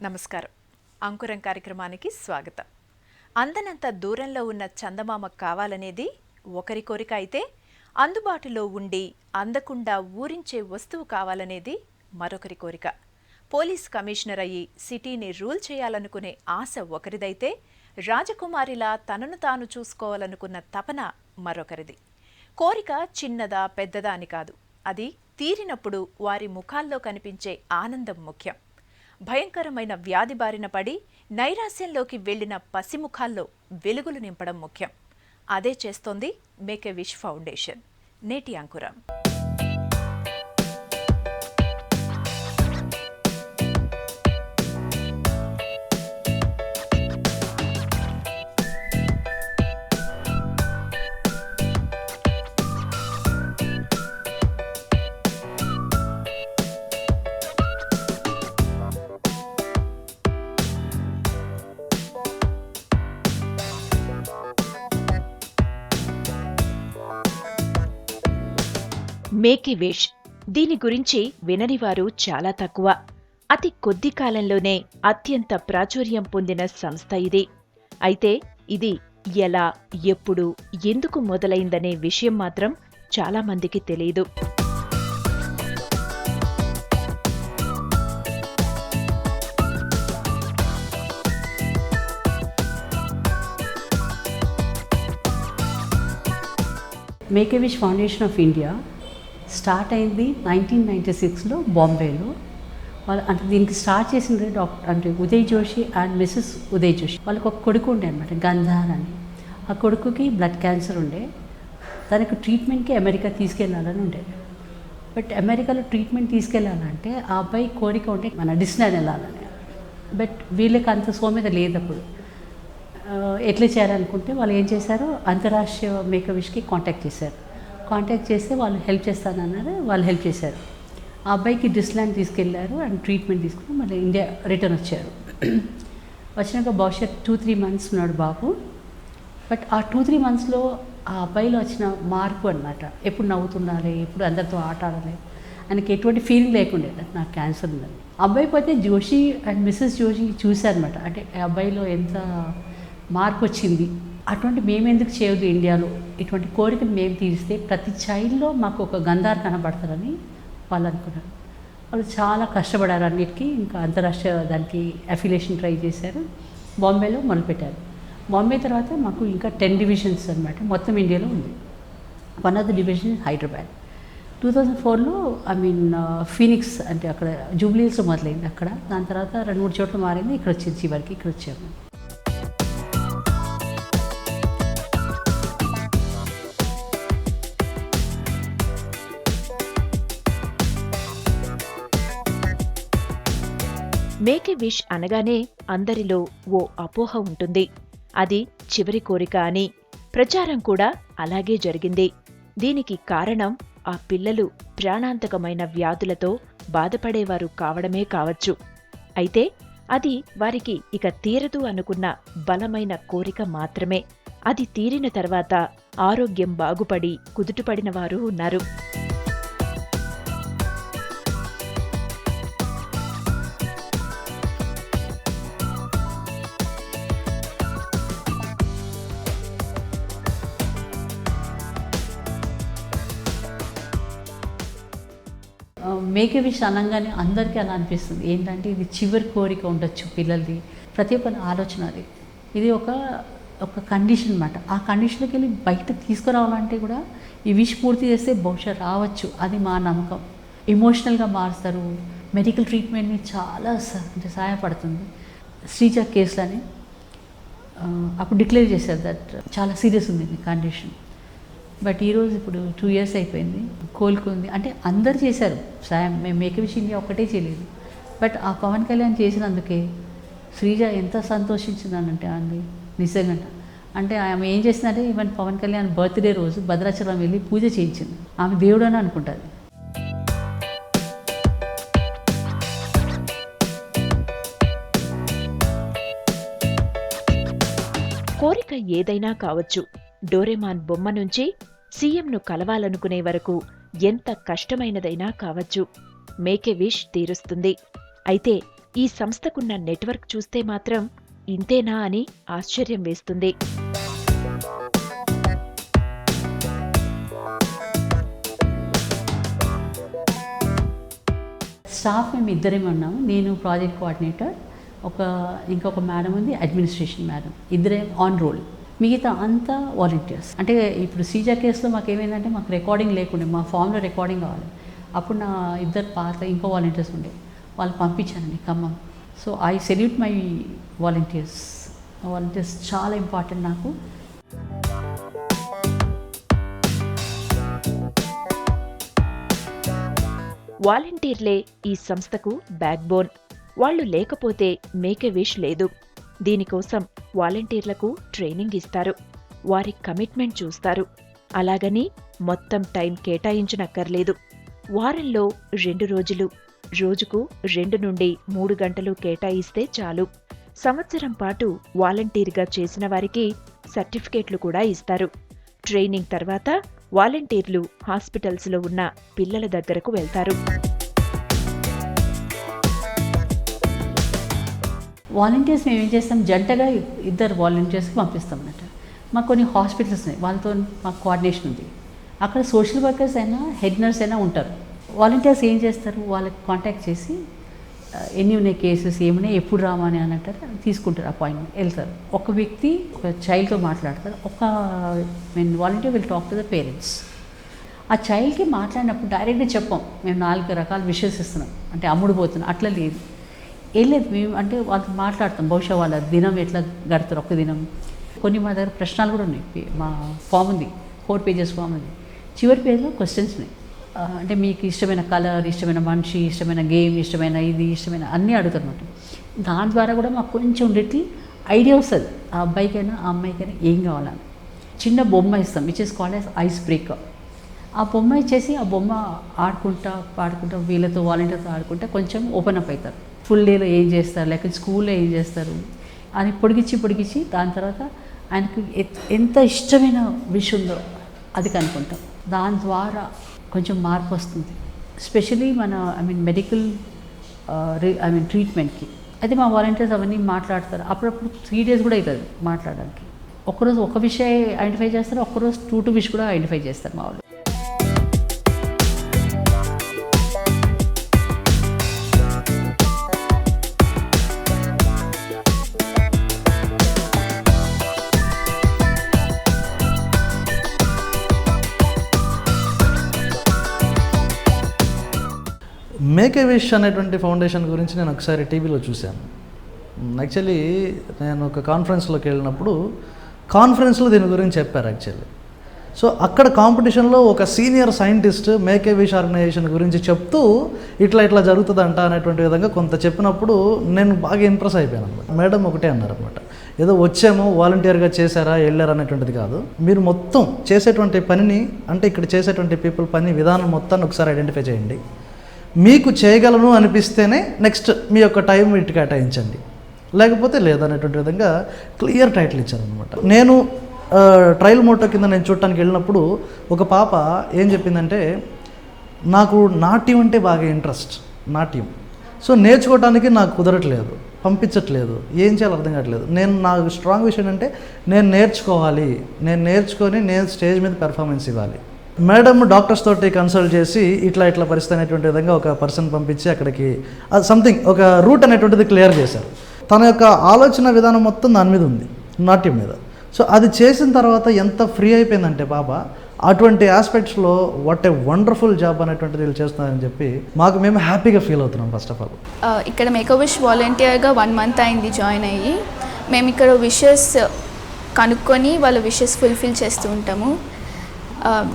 నమస్కారం. అంకురం కార్యక్రమానికి స్వాగతం. అందనంత దూరంలో ఉన్న చందమామ కావాలనేది ఒకరి కోరిక అయితే, అందుబాటులో ఉండి అందకుండా ఊరించే వస్తువు కావాలనేది మరొకరి కోరిక. పోలీస్ కమిషనర్ అయ్యి సిటీని రూల్ చేయాలనుకునే ఆశ ఒకరిదైతే, రాజకుమారిలా తనను తాను చూసుకోవాలనుకున్న తపన మరొకరిది. కోరిక చిన్నదా పెద్దదా అని కాదు, అది తీరినప్పుడు వారి ముఖాల్లో కనిపించే ఆనందం ముఖ్యం. భయంకరమైన వ్యాధి బారిన పడి నైరాశ్యంలోకి వెళ్లిన పసిముఖాల్లో వెలుగులు నింపడం ముఖ్యం. అదే చేస్తోంది మేక్ ఎ విష్ ఫౌండేషన్. నేటి అంకురం. మేక్ ఎ విష్, దీని గురించి విననివారు చాలా తక్కువ. అతి కొద్ది కాలంలోనే అత్యంత ప్రాచుర్యం పొందిన సంస్థ ఇది. అయితే ఇది ఎలా, ఎప్పుడు, ఎందుకు మొదలైందనే విషయం మాత్రం చాలా మందికి తెలియదు. Make a wish foundation of India start అయింది 1996లో బాంబేలో. వాళ్ళు అంటే దీనికి స్టార్ట్ చేసింది ఉదయ్ జోషి అండ్ మిస్సెస్ ఉదయ్ జోషి. వాళ్ళకి ఒక కొడుకు ఉండే అనమాట, గంధార్ అని. ఆ కొడుకుకి బ్లడ్ క్యాన్సర్ ఉండే. తనకు ట్రీట్మెంట్కి అమెరికా తీసుకెళ్ళాలని ఉండే. బట్ అమెరికాలో ట్రీట్మెంట్ తీసుకెళ్ళాలంటే ఆ అబ్బాయి కోరిక ఉంటే మన డిస్నీలాండ్ వెళ్ళాలని. బట్ వీళ్ళకి అంత సోమ్యత లేదు అప్పుడు. ఎట్లా చేయాలనుకుంటే వాళ్ళు ఏం చేశారు, అంతర్రాష్ట్రీయ మేక్ ఎ విష్కి కాంటాక్ట్ చేస్తే వాళ్ళు హెల్ప్ చేస్తానన్నారు. వాళ్ళు హెల్ప్ చేశారు. ఆ అబ్బాయికి డిస్నీలాండ్ తీసుకెళ్లారు అండ్ ట్రీట్మెంట్ తీసుకుని మళ్ళీ ఇండియా రిటర్న్ వచ్చారు. వచ్చినాక భవిష్యత్ 2-3 months ఉన్నాడు బాబు. బట్ ఆ 2-3 monthsలో ఆ అబ్బాయిలో వచ్చిన మార్పు అనమాట. ఎప్పుడు నవ్వుతుండాలి, ఎప్పుడు అందరితో ఆట ఆడాలి, ఆయనకి ఎటువంటి ఫీలింగ్ లేకుండే నాకు క్యాన్సర్ ఉందని. అబ్బాయి పోతే జోషి అండ్ మిస్సెస్ జోషి చూశారనమాట. అంటే ఆ అబ్బాయిలో ఎంత మార్పు వచ్చింది. అటువంటి మేము ఎందుకు చేయొద్దు ఇండియాలో, ఇటువంటి కోరికను మేము తీరిస్తే ప్రతి చైల్డ్లో మాకు ఒక గంధార్ కనబడతారని వాళ్ళు అనుకున్నారు. వాళ్ళు చాలా కష్టపడారు అన్నిటికీ. ఇంకా అంతర్రాష్ట్రీయ దానికి అఫిలియేషన్ ట్రై చేశారు. బాంబేలో మొదలుపెట్టారు. బాంబే తర్వాత మాకు ఇంకా 10 divisions అనమాట మొత్తం ఇండియాలో ఉంది. One of the division Hyderabad. 2004లో ఫీనిక్స్ అంటే అక్కడ జూబ్లీహిల్స్లో మొదలైంది అక్కడ. దాని తర్వాత 2-3 చోట్ల మారింది. ఇక్కడ వచ్చింది, చివరికి ఇక్కడ వచ్చాము. మేక్ ఎ విష్ అనగానే అందరిలో ఓ అపోహ ఉంటుంది. అది చివరి కోరిక అని. ప్రచారం కూడా అలాగే జరిగింది. దీనికి కారణం ఆ పిల్లలు ప్రాణాంతకమైన వ్యాధులతో బాధపడేవారు కావడమే కావచ్చు. అయితే అది వారికి ఇక తీరదు అనుకున్న బలమైన కోరిక మాత్రమే. అది తీరిన తర్వాత ఆరోగ్యం బాగుపడి కుదుటపడిన వారు ఉన్నారు. మేక్ ఎ విష్ అనగానే అందరికీ అలా అనిపిస్తుంది. ఏంటంటే ఇది చివరి కోరిక ఉండొచ్చు పిల్లలది. ప్రతి ఒక్కరి ఆలోచన అది. ఇది ఒక కండిషన్ అనమాట. ఆ కండిషన్కి వెళ్ళి బయట తీసుకురావాలంటే కూడా ఈ విష్ పూర్తి చేస్తే బహుశా రావచ్చు, అది మా నమ్మకం. ఎమోషనల్గా మారుస్తారు. మెడికల్ ట్రీట్మెంట్ని చాలా అంటే సహాయపడుతుంది. శ్రీజ కేసులని అప్పుడు డిక్లేర్ చేశారు దట్ చాలా సీరియస్ ఉంది కండిషన్. బట్ ఈరోజు ఇప్పుడు 2 years అయిపోయింది, కోలుకుంది. అంటే అందరు చేశారు సాయం. మేము మేక్ ఎ విష్ ఇండియా ఒక్కటే చేయలేదు. బట్ ఆ పవన్ కళ్యాణ్ చేసినందుకే శ్రీజ ఎంత సంతోషించిందనంటే అండి, నిజంగా. అంటే ఆమె ఏం చేసిందంటే ఈవెన్ పవన్ కళ్యాణ్ బర్త్డే రోజు భద్రాచలం వెళ్ళి పూజ చేయించింది. ఆమె దేవుడు అని అనుకుంటుంది. కోరిక ఏదైనా కావచ్చు. డోరేమాన్ బొమ్మ నుంచి సీఎంను కలవాలనుకునే వరకు ఎంత కష్టమైనదైనా కావచ్చు. మేక్ ఎ విష్ తీరుస్తుంది. అయితే ఈ సంస్థకున్న నెట్వర్క్ చూస్తే మాత్రం ఇంతేనా అని ఆశ్చర్యం వేస్తుంది. స్టాఫ్ మేము ఇద్దరేమే ఉన్నాము. నేను ప్రాజెక్ట్ కోఆర్డినేటర్, ఇంకొక మేడం ఉంది, అడ్మినిస్ట్రేషన్ మేడం, ఇద్దరేం ఆన్ రోల్. మిగతా అంతా వాలంటీర్స్. అంటే ఇప్పుడు సీజర్ కేసులో మాకు ఏమైందంటే మాకు రికార్డింగ్ లేకుండే, మా ఫామ్లో రికార్డింగ్ కావాలి. అప్పుడు నా ఇద్దరు పాత ఇంకో వాలంటీర్స్ ఉండే, వాళ్ళు పంపించానండి Khammam. So I salute my volunteers. Volunteers చాలా ఇంపార్టెంట్ నాకు. వాలంటీర్లే ఈ సంస్థకు బ్యాక్ బోన్. వాళ్లు లేకపోతే మేక్ ఎ విష్ లేదు. దీనికోసం వాలంటీర్లకు ట్రైనింగ్ ఇస్తారు, వారి కమిట్మెంట్ చూస్తారు. అలాగని మొత్తం టైం కేటాయించనక్కర్లేదు. వారంలో 2 రోజులు, రోజుకు 2 నుండి 3 గంటలు కేటాయిస్తే చాలు. సంవత్సరం పాటు వాలంటీర్గా చేసిన వారికి సర్టిఫికేట్లు కూడా ఇస్తారు. ట్రైనింగ్ తర్వాత వాలంటీర్లు హాస్పిటల్స్లో ఉన్న పిల్లల దగ్గరకు వెళ్తారు. వాలంటీర్స్ మేము ఏం చేస్తాం, జంటగా ఇద్దరు వాలంటీర్స్కి పంపిస్తాం అన్నట్టు. మాకు కొన్ని హాస్పిటల్స్ ఉన్నాయి, వాళ్ళతో మాకు కోఆర్డినేషన్ ఉంది. అక్కడ సోషల్ వర్కర్స్ అయినా హెడ్ నర్స్ అయినా ఉంటారు. వాలంటీర్స్ ఏం చేస్తారు, వాళ్ళకి కాంటాక్ట్ చేసి ఎన్ని ఉన్నాయి కేసెస్, ఏమున్నాయి, ఎప్పుడు రామని అని అంటారు, తీసుకుంటారు అపాయింట్మెంట్, వెళ్తారు. ఒక వ్యక్తి ఒక చైల్డ్తో మాట్లాడతారు. Volunteer will talk to the parents. ఆ చైల్డ్కి మాట్లాడినప్పుడు డైరెక్ట్గా చెప్పాం మేము 4 రకాల విషెస్ ఇస్తున్నాం, అంటే అమ్ముడు పోతున్నాం, అట్లా లేదు. వెళ్ళలేదు మేము, అంటే వాళ్ళతో మాట్లాడతాం. బహుశా వాళ్ళ దినం ఎట్లా గడతారు, ఒక్క దినం. కొన్ని మా దగ్గర ప్రశ్నలు కూడా ఉన్నాయి. మా ఫామ్ ఉంది, 4 పేజెస్ ఫామ్ ఉంది. చివరి పేజ్లో క్వశ్చన్స్ ఉన్నాయి. అంటే మీకు ఇష్టమైన కలర్, ఇష్టమైన మనిషి, ఇష్టమైన గేమ్, ఇష్టమైన ఇది, ఇష్టమైన అన్నీ అడుగుతారన్నమాట. దాని ద్వారా కూడా మాకు కొంచెం లిటిల్ ఐడియా వస్తుంది, ఆ అబ్బాయికైనా ఆ అమ్మాయికైనా ఏం కావాలని. చిన్న బొమ్మ ఇస్తాం, which is called as ice breaker. ఆ బొమ్మ ఇచ్చేసి ఆ బొమ్మ ఆడుకుంటా పాడుకుంటా వీళ్ళతో వాలంటీర్తో ఆడుకుంటా కొంచెం ఓపెన్ అప్ అవుతారు. ఫుల్ డేలో ఏం చేస్తారు, లేకపోతే స్కూల్లో ఏం చేస్తారు అని పొడిగించి దాని తర్వాత ఆయనకు ఎంత ఇష్టమైన విష్ ఉందో అది కనుక్కుంటాం. దాని ద్వారా కొంచెం మార్పు వస్తుంది, ఎస్పెషలీ మన మెడికల్ ట్రీట్మెంట్కి. అయితే మా వాలంటీర్స్ అవన్నీ మాట్లాడతారు. అప్పుడప్పుడు 3 days కూడా అవుతుంది మాట్లాడడానికి. ఒక్కరోజు ఒక విషయం ఐడెంటిఫై చేస్తారు, ఒక్కరోజు 2 విష్ కూడా ఐడెంటిఫై చేస్తారు మా వాళ్ళు. మేక్ ఎ విష్ అనేటువంటి ఫౌండేషన్ గురించి నేను ఒకసారి టీవీలో చూశాను. యాక్చువల్లీ నేను ఒక కాన్ఫరెన్స్లోకి వెళ్ళినప్పుడు కాన్ఫరెన్స్లో దీని గురించి చెప్పారు యాక్చువల్లీ. సో అక్కడ కాంపిటీషన్లో ఒక senior scientist make a wish organization గురించి చెప్తూ ఇట్లా జరుగుతుందంట అనేటువంటి విధంగా కొంత చెప్పినప్పుడు నేను బాగా ఇంప్రెస్ అయిపోయాను అనమాట. మేడం ఒకటే అన్నారు అనమాట, ఏదో వచ్చాము వాలంటీర్గా చేశారా వెళ్ళారా అనేటువంటిది కాదు, మీరు మొత్తం చేసేటువంటి పనిని, అంటే ఇక్కడ చేసేటువంటి పీపుల్ పని విధానం మొత్తాన్ని ఒకసారి ఐడెంటిఫై చేయండి. మీకు చేయగలను అనిపిస్తేనే నెక్స్ట్ మీ యొక్క టైం వీటి కేటాయించండి, లేకపోతే లేదనేటువంటి విధంగా క్లియర్ టైటిల్ ఇచ్చారనమాట. నేను ట్రయల్ మోటో కింద నేను చూడటానికి వెళ్ళినప్పుడు ఒక పాప ఏం చెప్పిందంటే, నాకు నాట్యం అంటే బాగా ఇంట్రెస్ట్, నాట్యం. సో నేర్చుకోవడానికి నాకు కుదరట్లేదు, పంపించట్లేదు, ఏం చేయాలో అర్థం కావట్లేదు. నాకు స్ట్రాంగ్ విషయం అంటే నేను నేర్చుకోవాలి, నేను నేర్చుకొని నేను స్టేజ్ మీద పెర్ఫార్మెన్స్ ఇవ్వాలి. మేడం డాక్టర్స్ తోటి కన్సల్ట్ చేసి ఇట్లా పరిస్థితి అనేటువంటి విధంగా ఒక పర్సన్ పంపించి అక్కడికి సంథింగ్ ఒక రూట్ అనేటువంటిది క్లియర్ చేశారు. తన యొక్క ఆలోచన విధానం మొత్తం దాని మీద ఉంది, నాట్యం మీద. సో అది చేసిన తర్వాత ఎంత ఫ్రీ అయిపోయిందంటే పాప, అటువంటి ఆస్పెక్ట్స్లో వాట్ ఏ వండర్ఫుల్ జాబ్ అనేటువంటిది వీళ్ళు చేస్తున్నారని చెప్పి మేము హ్యాపీగా ఫీల్ అవుతున్నాం. ఫస్ట్ ఆఫ్ ఆల్ ఇక్కడ మేక్ ఎ విష్ వాలంటీర్గా 1 month అయింది జాయిన్ అయ్యి. మేము ఇక్కడ విషెస్ కనుక్కొని వాళ్ళ విషెస్ ఫుల్ఫిల్ చేస్తూ ఉంటాము.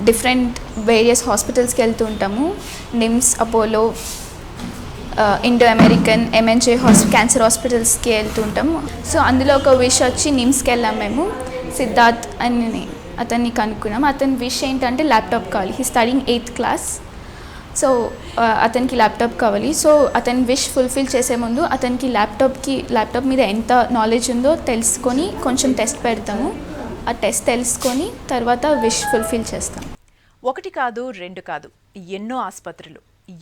డిఫరెంట్ వేరియస్ హాస్పిటల్స్కి వెళ్తూ ఉంటాము. NIMS, Apollo, Indo American, MNJ cancer హాస్పిటల్స్కి వెళ్తూ ఉంటాము. సో అందులో ఒక విష్ వచ్చి నిమ్స్కి వెళ్ళాం మేము. సిద్ధార్థ్ అని అతన్ని కనుక్కున్నాం. అతని విష్ ఏంటంటే ల్యాప్టాప్ కావాలి. He studying 8th class. So అతనికి ల్యాప్టాప్ కావాలి. సో అతని విష్ ఫుల్ఫిల్ చేసే ముందు అతనికి ల్యాప్టాప్ మీద ఎంత నాలెడ్జ్ ఉందో తెలుసుకొని కొంచెం టెస్ట్ పెడతాము. ఆ టెస్ట్ తెలుసుకొని తర్వాత విష్ ఫుల్ఫిల్ చేస్తాం. 1 కాదు 2 కాదు, ఎన్నో ఆసుపత్రులు,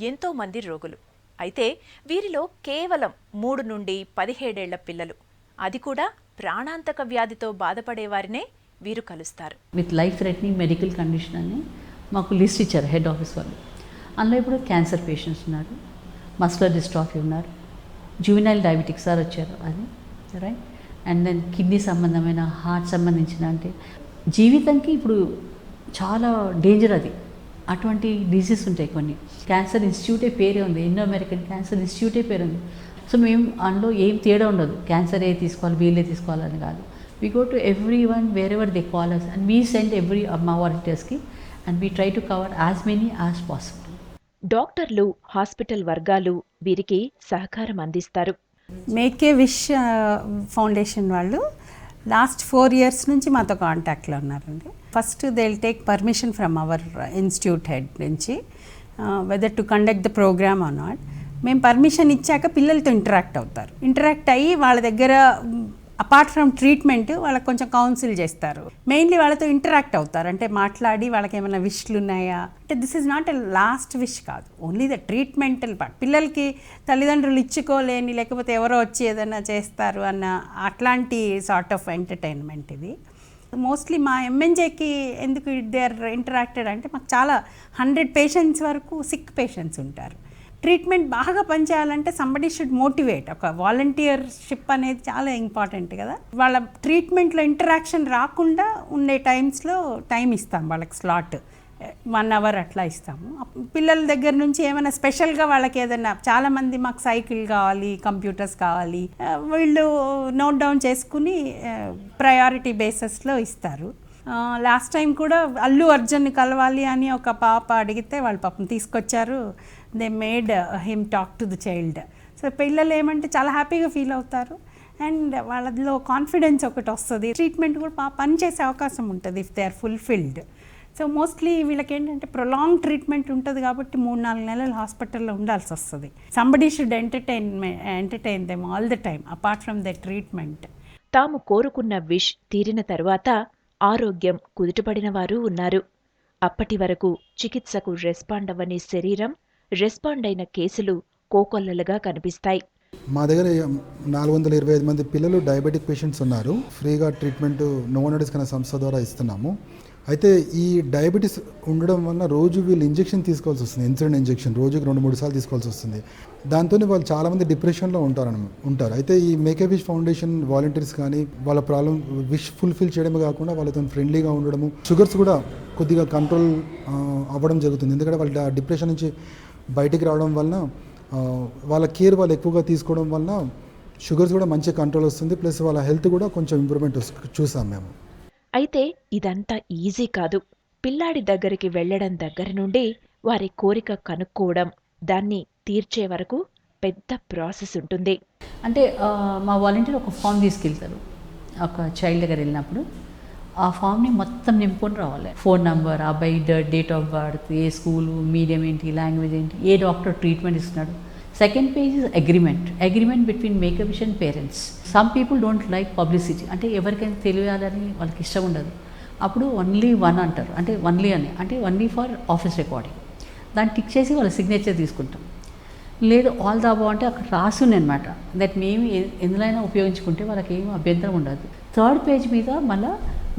ఎంతో మంది రోగులు. అయితే వీరిలో కేవలం 3 నుండి 17 ఏళ్ల పిల్లలు, అది కూడా ప్రాణాంతక వ్యాధితో బాధపడేవారినే వీరు కలుస్తారు. With life threatening medical condition అని మాకు లిస్ట్ ఇచ్చారు హెడ్ ఆఫీస్ వాళ్ళు. అందులో ఇప్పుడు క్యాన్సర్ పేషెంట్స్ ఉన్నారు, మస్కులర్ డిస్ట్రాఫీ ఉన్నారు, జువెనైల్ డయాబెటిక్స్ సార్ వచ్చారు అది రైట్. అండ్ దెన్ కిడ్నీ సంబంధమైన, హార్ట్ సంబంధించిన, అంటే జీవితంకి ఇప్పుడు చాలా డేంజర్ అది. అటువంటి డిసీజ్ ఉంటాయి కొన్ని. క్యాన్సర్ ఇన్స్టిట్యూటే పేరే ఉంది, ఇండో అమెరికన్ క్యాన్సర్ ఇన్స్టిట్యూటే పేరు ఉంది. సో మేము అందులో ఏం తేడా ఉండదు, క్యాన్సర్ ఏ తీసుకోవాలి వీళ్ళే తీసుకోవాలని కాదు. We go to everyone wherever they call us and we send every మా వాలంటీర్స్కి and we try to cover as many as possible. డాక్టర్లు, హాస్పిటల్ వర్గాలు వీరికి సహకారం అందిస్తారు. మేక్ ఏ విష్ ఫౌండేషన్ వాళ్ళు లాస్ట్ 4 years నుంచి మాతో కాంటాక్ట్లో ఉన్నారండి. First they will take permission from our institute head నుంచి whether to conduct the programme or not. మేము పర్మిషన్ ఇచ్చాక పిల్లలతో ఇంటరాక్ట్ అవుతారు. ఇంటరాక్ట్ అయ్యి వాళ్ళ దగ్గర అపార్ట్ ఫ్రమ్ ట్రీట్మెంట్ వాళ్ళకి కొంచెం కౌన్సిల్ చేస్తారు. మెయిన్లీ వాళ్ళతో ఇంటరాక్ట్ అవుతారు, అంటే మాట్లాడి వాళ్ళకి ఏమైనా విష్లు ఉన్నాయా, అంటే this is not a last wish కాదు, ఓన్లీ ద ట్రీట్మెంటల్ పార్ట్. పిల్లలకి తల్లిదండ్రులు ఇచ్చుకోలేని, లేకపోతే ఎవరో వచ్చి ఏదైనా చేస్తారు అన్న అట్లాంటి సార్ట్ ఆఫ్ ఎంటర్టైన్మెంట్ ఇది. మోస్ట్లీ మా ఎంఎన్జేకి ఎందుకు దే ఆర్ ఇంటరాక్టెడ్ అంటే మాకు చాలా 100 పేషెంట్స్ వరకు సిక్ పేషెంట్స్ ఉంటారు. ట్రీట్మెంట్ బాగా పనిచేయాలంటే సంబడి షుడ్ మోటివేట్. ఒక వాలంటీర్షిప్ అనేది చాలా ఇంపార్టెంట్ కదా. వాళ్ళ ట్రీట్మెంట్లో ఇంటరాక్షన్ రాకుండా ఉండే టైమ్స్లో టైం ఇస్తాం వాళ్ళకి, స్లాట్ 1 hour అట్లా ఇస్తాము. పిల్లల దగ్గర నుంచి ఏమైనా స్పెషల్గా వాళ్ళకి ఏదైనా, చాలామంది మాకు సైకిల్ కావాలి, కంప్యూటర్స్ కావాలి, వీళ్ళు నోట్ డౌన్ చేసుకుని ప్రయారిటీ బేసిస్లో ఇస్తారు. లాస్ట్ టైం కూడా అల్లు అర్జున్ని కలవాలి అని ఒక పాప అడిగితే వాళ్ళు పాపం తీసుకొచ్చారు. They made him talk to the child. So పిల్లలు ఏమంటే చాలా హ్యాపీగా ఫీల్ అవుతారు అండ్ వాళ్ళలో కాన్ఫిడెన్స్ ఒకటి వస్తుంది. ట్రీట్మెంట్ కూడా పనిచేసే అవకాశం ఉంటుంది if they are fulfilled. So mostly వీళ్ళకి ఏంటంటే ప్రొలాంగ్ ట్రీట్మెంట్ ఉంటుంది కాబట్టి 3-4 నెలలు హాస్పిటల్లో ఉండాల్సి వస్తుంది. Somebody should entertain them all the time apart from the treatment. తాము కోరుకున్న విష్ తీరిన తరువాత ఆరోగ్యం కుదుటపడిన వారు ఉన్నారు. అప్పటి వరకు చికిత్సకు రెస్పాండ్ అవ్వని శరీరం రెస్పాండ్ అయిన కేసులు కోకొల్లలుగా కనిపిస్తాయి. మా దగ్గర 425 మంది పిల్లలు డయాబెటిక్ పేషెంట్స్ ఉన్నారు. ఫ్రీగా ట్రీట్మెంట్ నోవో నార్డిస్క్ అనే సంస్థ ద్వారా ఇస్తున్నాము. అయితే ఈ డయాబెటీస్ ఉండడం వల్ల రోజు వీళ్ళు ఇంజెక్షన్ తీసుకోవాల్సి వస్తుంది, ఇన్సులిన్ ఇంజెక్షన్ రోజుకి 2-3 సార్లు తీసుకోవాల్సి వస్తుంది. దాంతో వాళ్ళు చాలామంది డిప్రెషన్లో ఉంటారు. అయితే ఈ make a wish foundation volunteers కానీ వాళ్ళ ప్రాబ్లం విష్ ఫుల్ఫిల్ చేయడమే కాకుండా వాళ్ళతో ఫ్రెండ్లీగా ఉండడము, షుగర్స్ కూడా కొద్దిగా కంట్రోల్ అవ్వడం జరుగుతుంది. ఎందుకంటే వాళ్ళ డిప్రెషన్ నుంచి బయటికి రావడం వలన వాళ్ళ కేర్ వాళ్ళు ఎక్కువగా తీసుకోవడం వలన షుగర్స్ కూడా మంచి కంట్రోల్ వస్తుంది, ప్లస్ వాళ్ళ హెల్త్ కూడా కొంచెం ఇంప్రూవ్మెంట్ చూసాం మేము. అయితే ఇదంతా ఈజీ కాదు. పిల్లాడి దగ్గరికి వెళ్లడం దగ్గర నుండి వారి కోరిక కనుక్కోవడం, దాన్ని తీర్చే వరకు పెద్ద ప్రాసెస్ ఉంటుంది. అంటే మా వాలంటీర్ ఒక ఫామ్ తీసుకెళ్తారు. ఒక చైల్డ్ దగ్గర వెళ్ళినప్పుడు ఆ ఫామ్ని మొత్తం నింపుకొని రావాలి. ఫోన్ నంబర్, అబ్బాయి date of birth, A school, medium ఏంటి, లాంగ్వేజ్ ఏంటి, ఏ డాక్టర్ ట్రీట్మెంట్ ఇస్తున్నాడు. Second page is agreement between make a wish and parents. Some people don't like publicity, అంటే ఎవరికైనా తెలియాలని వాళ్ళకి ఇష్టం ఉండదు. అప్పుడు ఓన్లీ 1 అంటారు, అంటే ఓన్లీ ఫర్ ఆఫీస్ రికార్డింగ్. దాన్ని టిక్ చేసి వాళ్ళ సిగ్నేచర్ తీసుకుంటాం. లేదు ఆల్ ద అబౌవ్ అంటే అక్కడ రాసుంది అనమాట. దట్ మేము ఎందులోనైనా ఉపయోగించుకుంటే వాళ్ళకి ఏమి అభ్యంతరం ఉండదు. థర్డ్ పేజ్ మీద మళ్ళీ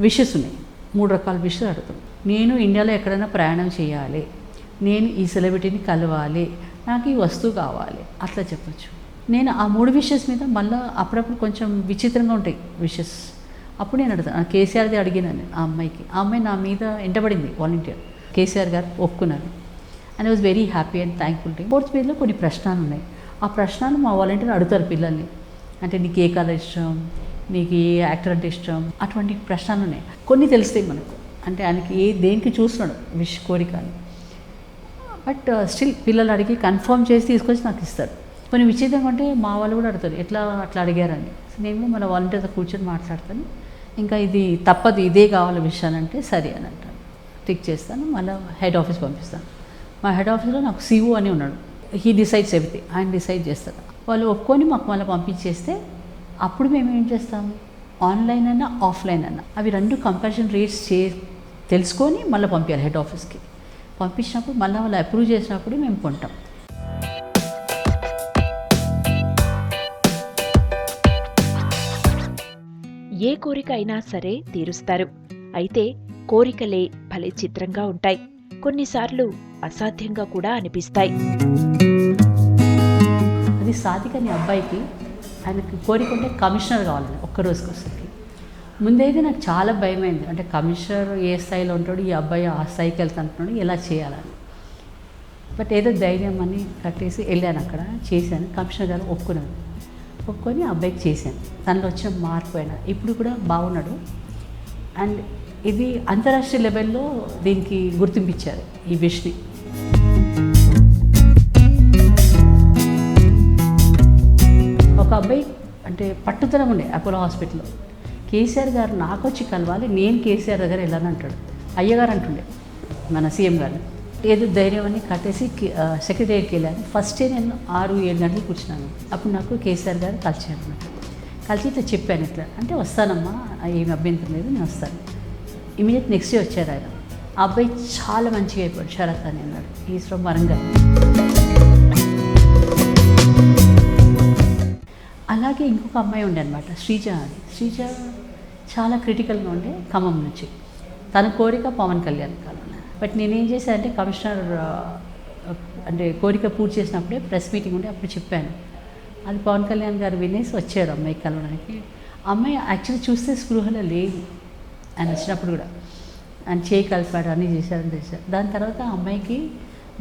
విషెస్ ఉన్నాయి. 3 రకాల విషెస్ అడుగుతాం. నేను ఇండియాలో ఎక్కడైనా ప్రయాణం చేయాలి, నేను ఈ సెలబ్రిటీని కలవాలి, నాకు ఈ వస్తువు కావాలి, అట్లా చెప్పచ్చు. నేను ఆ 3 విషెస్ మీద మళ్ళీ అప్పుడప్పుడు కొంచెం విచిత్రంగా ఉంటాయి విషెస్. అప్పుడు నేను అడుగుతాను. కేసీఆర్ది అడిగినాను ఆ అమ్మాయికి. ఆ అమ్మాయి నా మీద ఎంటబడింది వాలంటీర్. కేసీఆర్ గారు ఒప్పుకున్నారు. And I was very happy and thankful to. Fourth పేజ్లో కొన్ని ప్రశ్నలు ఉన్నాయి. ఆ ప్రశ్నలు మా వాలంటీర్ అడుగుతారు పిల్లల్ని. అంటే నీకు ఏ కలర్ ఇష్టం, నీకు ఏ యాక్టర్ అంటే ఇష్టం, అటువంటి ప్రశ్నలు ఉన్నాయి. కొన్ని తెలుస్తాయి మనకు, అంటే ఆయనకి దేనికి చూస్తున్నాడు విష్ కోరిక అని. బట్ స్టిల్ పిల్లలు అడిగి కన్ఫర్మ్ చేసి తీసుకొచ్చి నాకు ఇస్తారు. కొన్ని విచిత్రంగా అంటే మా వాళ్ళు కూడా అడుగుతారు అట్లా అడిగారని. నేను మన వాలంటీర్తో కూర్చొని మాట్లాడతాను. ఇంకా ఇది తప్పదు, ఇదే కావాలి విషయాన్ని అంటే సరే అని అంటాను. టిక్ చేస్తాను, మళ్ళీ హెడ్ ఆఫీస్ పంపిస్తాను. మా హెడ్ ఆఫీస్లో నాకు సిఓ అని ఉన్నాడు. హీ డిసైడ్స్ ఎవ్రీథింగ్, ఆయన డిసైడ్ చేస్తారు. వాళ్ళు ఒప్పుకొని మాకు మళ్ళీ పంపించేస్తే అప్పుడు మేము ఏం చేస్తాము, ఆన్లైన్ అన్నా ఆఫ్లైన్ అన్నా అవి 2 కంపారిజన్ రేట్స్ తెలుసుకొని మళ్ళీ పంపించాలి హెడ్ ఆఫీస్కి. పంపించినప్పుడు మళ్ళీ వాళ్ళు అప్రూవ్ చేసినప్పుడు మేము కొంటాం. ఏ కోరిక అయినా సరే తీరుస్తారు. అయితే కోరికలే భలే చిత్రంగా ఉంటాయి. కొన్నిసార్లు అసాధ్యంగా కూడా అనిపిస్తాయి. అది సాధిక అనే అబ్బాయికి ఆయనకి కోరిక ఉంటే కమిషనర్ కావాలని ఒక్క రోజుకోసరికి. ముందైతే నాకు చాలా భయమైంది, అంటే కమిషనర్ ఏ స్థాయిలో ఉంటాడు, ఈ అబ్బాయి ఆ స్థాయికి వెళ్తుంటున్నాడు, ఎలా చేయాలని. బట్ ఏదో ధైర్యం అని కట్టేసి వెళ్ళాను, అక్కడ చేశాను. కమిషనర్ గారు ఒప్పుకొని ఆ అబ్బాయికి చేశాను. తనలో వచ్చిన మార్పు అయినా ఇప్పుడు కూడా బాగున్నాడు. అండ్ ఇది అంతర్రాష్ట్రీయ లెవెల్లో దీనికి గుర్తింపించారు ఈ విష్ని. ఒక అబ్బాయి అంటే పట్టుదల ఉండే అపోలో హాస్పిటల్లో. కేసీఆర్ గారు నాకు వచ్చి కలవాలి, నేను కేసీఆర్ దగ్గర వెళ్ళాలని అంటాడు. అయ్యగారు అంటుండే మన సీఎం గారిని. ఏదో ధైర్యం అని కట్టేసి సెక్రటరీకి వెళ్ళాను. ఫస్ట్ డే నేను 6-7 గంటలు కూర్చున్నాను. అప్పుడు నాకు కేసీఆర్ గారు కలిసారు అనమాట. కలిసి ఇట్లా చెప్పాను, ఇట్లా అంటే వస్తానమ్మా, ఏమి అభ్యంతరం లేదు, నేను వస్తాను. ఇమీడియట్ నెక్స్ట్ డే వచ్చారు ఆయన. ఆ అబ్బాయి చాలా మంచిగా అయిపోయాడు. శరత్ అని అన్నాడు, ఈజ్ ఫ్రమ్ వరంగల్. అలాగే ఇంకొక అమ్మాయి ఉండే అనమాట, శ్రీజ అని. శ్రీజ చాలా క్రిటికల్గా ఉండే, ఖమ్మం నుంచి. తన కోరిక పవన్ కళ్యాణ్ కావాలని. బట్ నేనేం చేశానంటే కమిషనర్ అంటే కోరిక పూర్తి చేసినప్పుడే ప్రెస్ మీటింగ్ ఉంటే అప్పుడు చెప్పాను. అది పవన్ కళ్యాణ్ గారు వినేసి వచ్చారు అమ్మాయి కలవడానికి. అమ్మాయి యాక్చువల్లీ చూస్తే స్పృహలో లేదు ఆయన వచ్చినప్పుడు కూడా. ఆయన చేయి కలిపాడు, అన్నీ చేశారు. దాని తర్వాత ఆ అమ్మాయికి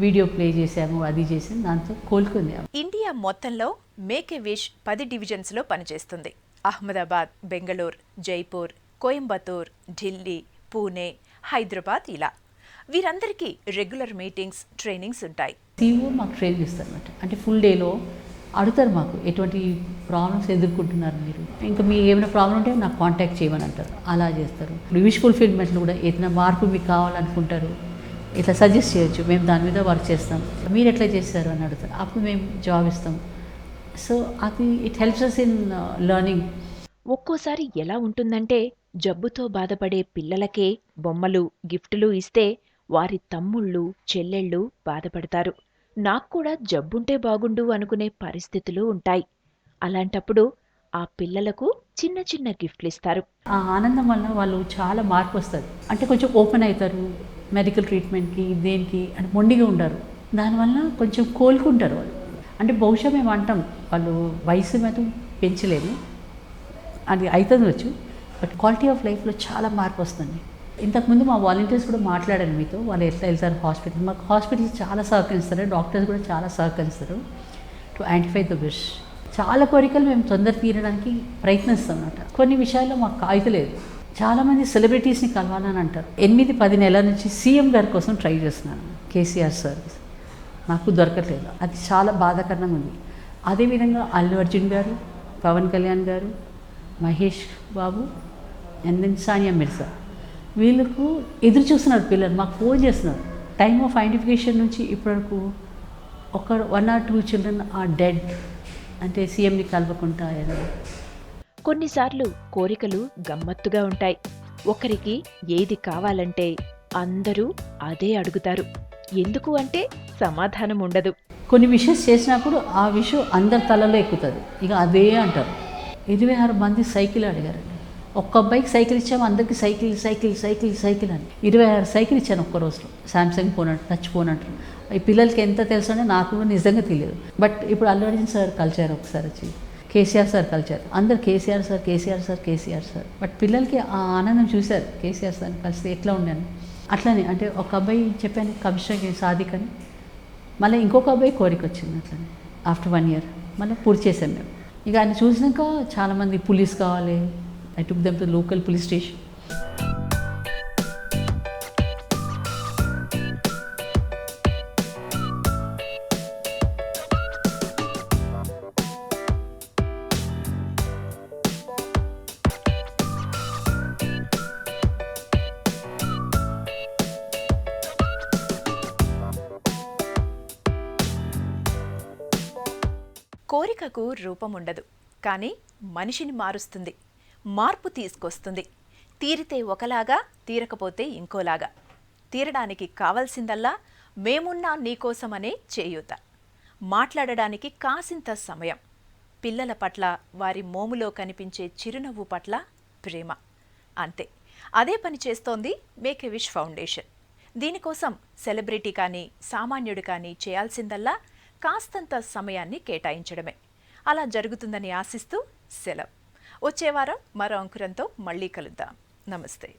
వీడియో ప్లే చేసాము, అది చేసాము, దాంతో కోలుకుంది. ఇండియా మొత్తంలో మేక్ ఎ విష్ 10 డివిజన్స్లో పనిచేస్తుంది. అహ్మదాబాద్, బెంగళూరు, జైపూర్, కోయంబత్తూర్, ఢిల్లీ, పూణే, హైదరాబాద్ ఇలా. వీరందరికీ రెగ్యులర్ మీటింగ్స్, ట్రైనింగ్స్ ఉంటాయి. CEO మాకు ట్రైనింగ్ ఇస్తారు అనమాట. అంటే ఫుల్ డేలో అడుగుతారు మాకు, ఎటువంటి ప్రాబ్లమ్స్ ఎదుర్కొంటున్నారు మీరు, ఇంకా మీ ఏమైనా ప్రాబ్లం ఉంటే నాకు కాంటాక్ట్ చేయమని అంటారు. అలా చేస్తారు. విష్ ఫుల్ఫిల్మెంట్లో కూడా ఏదైనా మార్పు మీకు కావాలనుకుంటారు, ఇట్లా సజెస్ట్ చేయొచ్చు, మేము దాని మీద వర్క్ చేస్తాం, మీరు ఎట్లా చేస్తారు అని అడుగుతారు. అప్పుడు మేము జాబ్ ఇస్తాం. సో అది it helps us in learning. ఒక్కోసారి ఎలా ఉంటుందంటే జబ్బుతో బాధపడే పిల్లలకే బొమ్మలు, గిఫ్టులు ఇస్తే వారి తమ్ముళ్ళు, చెల్లెళ్ళు బాధపడతారు. నాకు కూడా జబ్బుంటే బాగుండు అనుకునే పరిస్థితులు ఉంటాయి. అలాంటప్పుడు ఆ పిల్లలకు చిన్న చిన్న గిఫ్ట్లిస్తారు. ఆ ఆనందం వల్ల వాళ్ళు చాలా మార్పు వస్తుంది. అంటే కొంచెం ఓపెన్ అవుతారు మెడికల్ ట్రీట్మెంట్కి, దేనికి అంటే మొండిగా ఉండరు. దానివల్ల కొంచెం కోలుకుంటారు వాళ్ళు. అంటే బహుశా మేము అంటాం వాళ్ళు వయసు మీద పెంచలేము, అది అవుతుంది వచ్చు, బట్ క్వాలిటీ ఆఫ్ లైఫ్లో చాలా మార్పు వస్తుంది. ఇంతకుముందు మా వాలంటీర్స్ కూడా మాట్లాడారు మీతో, వాళ్ళు ఎట్లా వెళ్తారు హాస్పిటల్. మాకు హాస్పిటల్స్ చాలా సహకరిస్తారు, డాక్టర్స్ కూడా చాలా సహకరిస్తారు టు ఐడెంటిఫై ద విష్. చాలా కోరికలు మేము తొందర తీరడానికి ప్రయత్నిస్తాం అన్నమాట. కొన్ని విషయాల్లో మాకు కాగితలేదు. చాలామంది సెలబ్రిటీస్ని కలవాలని అంటారు. 8-10 నెలల నుంచి సీఎం గారి కోసం ట్రై చేస్తున్నాను, కేసీఆర్ సార్. నాకు దొరకట్లేదు, అది చాలా బాధాకరంగా ఉంది. అదేవిధంగా అల్లు అర్జున్ గారు, పవన్ కళ్యాణ్ గారు, మహేష్ బాబు అండ్ దెన్ సానియా మిర్జా, వీళ్ళకు ఎదురు చూస్తున్నారు పిల్లలు. మాకు ఫోన్ చేస్తున్నారు. టైమ్ ఆఫ్ ఐడెంటిఫికేషన్ నుంచి ఇప్పటివరకు 1 or 2 చిల్డ్రన్ ఆర్ డెడ్, అంటే సీఎంని కలవకుండా. కొన్నిసార్లు కోరికలు గమ్మత్తుగా ఉంటాయి. ఒకరికి ఏది కావాలంటే అందరూ అదే అడుగుతారు. ఎందుకు అంటే సమాధానం ఉండదు. కొన్ని విషెస్ చేసినప్పుడు ఆ విషయం అందరి తలలో ఎక్కుతుంది, ఇక అదే అంటారు. 26 మంది సైకిల్ అడిగారండి. ఒక్క అబ్బాయికి సైకిల్ ఇచ్చాము, అందరికీ సైకిల్ సైకిల్ సైకిల్ సైకిల్ అని 26 సైకిల్ ఇచ్చాను ఒక్క రోజులో. శాంసంగ్ ఫోన్ అంటారు, టచ్ ఫోన్ అంటారు. ఈ పిల్లలకి ఎంత తెలుసు అంటే నాకు కూడా నిజంగా తెలియదు. బట్ ఇప్పుడు అల్లు అర్జున్ సార్ కలిచారు, ఒకసారి వచ్చి కేసీఆర్ సార్ కలిచారు. అందరు KCR sir KCR sir KCR sir. But పిల్లలకి ఆ ఆనందం చూశారు కేసీఆర్ సార్ని కలిస్తే ఎట్లా ఉండాను. అట్లనే అంటే ఒక అబ్బాయి చెప్పాను కమిషనర్కి సాదిక్ అని, మళ్ళీ ఇంకొక అబ్బాయి కోరిక వచ్చింది అట్లనే. ఆఫ్టర్ 1 year మళ్ళీ పూర్తి చేసాం మేము. ఇక ఆయన చూసినాక చాలామంది పోలీస్ కావాలి, I took them to local police station. కోరికకు రూపముండదు, కానీ మనిషిని మారుస్తుంది, మార్పు తీసుకొస్తుంది. తీరితే ఒకలాగా, తీరకపోతే ఇంకోలాగా. తీరడానికి కావలసిందల్లా మేమున్నా నీకోసమనే చేయూత, మాట్లాడడానికి కాసింత సమయం, పిల్లల పట్ల వారి మోములో కనిపించే చిరునవ్వు పట్ల ప్రేమ. అంతే. అదే పని చేస్తోంది మేక్ ఎ విష్ ఫౌండేషన్. దీనికోసం సెలబ్రిటీ కానీ సామాన్యుడు కానీ చేయాల్సిందల్లా కాస్తంత సమయాన్ని కేటాయించడమే. అలా జరుగుతుందని ఆశిస్తూ సెలవు. వచ్చే వారం మరో అంకురంతో మళ్ళీ కలుద్దాం. నమస్తే.